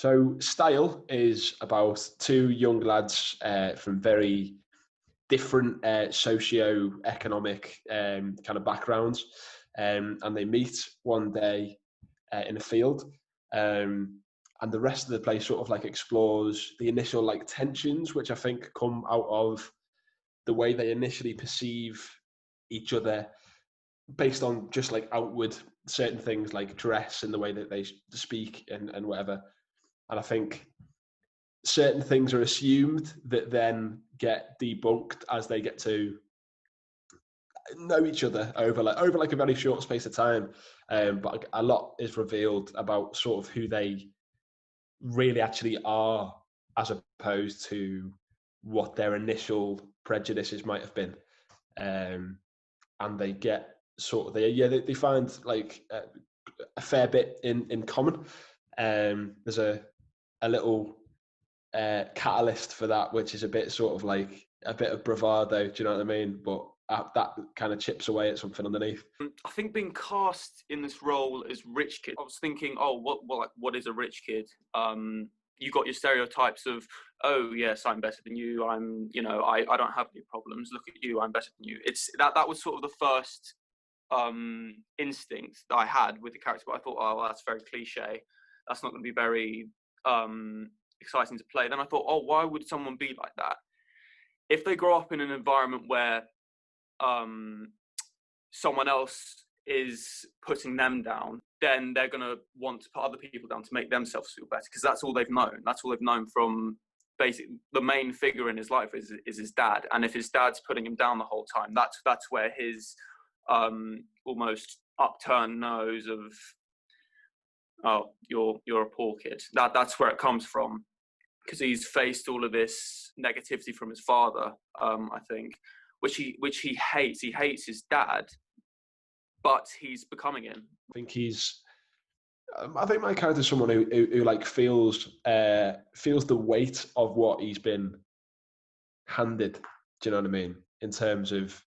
So Style is about two young lads from very different socio-economic kind of backgrounds, and they meet one day in a field, and the rest of the play sort of like explores the initial like tensions, which I think come out of the way they initially perceive each other based on just like outward certain things like dress and the way that they speak and whatever. And I think certain things are assumed that then get debunked as they get to know each other over like a very short space of time. But a lot is revealed about sort of who they really actually are, as opposed to what their initial prejudices might have been. And they get sort of they find like a fair bit in common. There's a little catalyst for that, which is a bit sort of like a bit of bravado. Do you know what I mean? But that kind of chips away at something underneath. I think being cast in this role as rich kid, I was thinking, oh, what is a rich kid? You got your stereotypes of, oh yes, I'm better than you. I don't have any problems. Look at you, I'm better than you. It's that was sort of the first instinct that I had with the character. But I thought, oh, well, that's very cliche. That's not going to be very exciting to play. Then I thought, oh, why would someone be like that? If they grow up in an environment where someone else is putting them down, then they're going to want to put other people down to make themselves feel better, because that's all they've known. That's all they've known from basically the main figure in his life is his dad. And if his dad's putting him down the whole time, that's where his almost upturned nose of, oh, you're a poor kid. That's where it comes from, because he's faced all of this negativity from his father, I think, which he hates. He hates his dad, but he's becoming him. I think my character is someone who like feels the weight of what he's been handed. Do you know what I mean? In terms of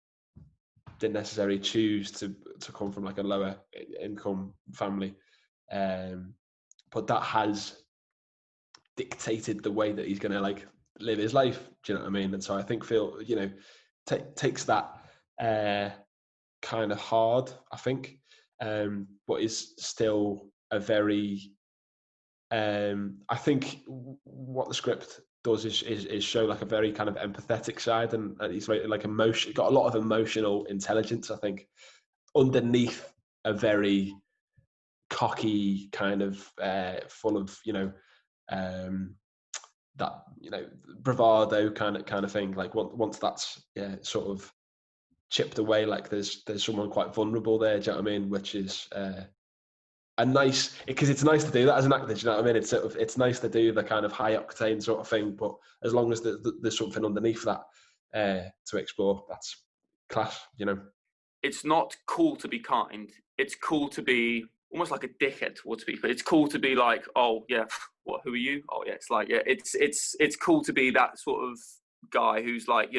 didn't necessarily choose to come from like a lower income family, but that has dictated the way that he's going to like live his life. Do you know what I mean? And so I think Phil, takes that kind of hard, I think, but is still a very I think what the script does is show like a very kind of empathetic side, and he's very like got a lot of emotional intelligence, I think, underneath a very cocky kind of full of that bravado kind of thing. Like once that's sort of chipped away, like there's someone quite vulnerable there. Do you know what I mean? Which is a nice, because it's nice to do that as an actor. Do you know what I mean? It's nice to do the kind of high octane sort of thing, but as long as there's something underneath that to explore, that's class. It's not cool to be kind. It's cool to be almost like a dickhead towards people. It's cool to be like, oh yeah, what? Who are you? Oh yeah, it's like, yeah, it's cool to be that sort of guy who's like,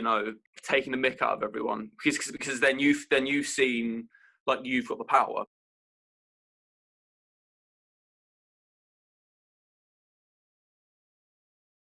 taking the mick out of everyone, because then you've seen like you've got the power.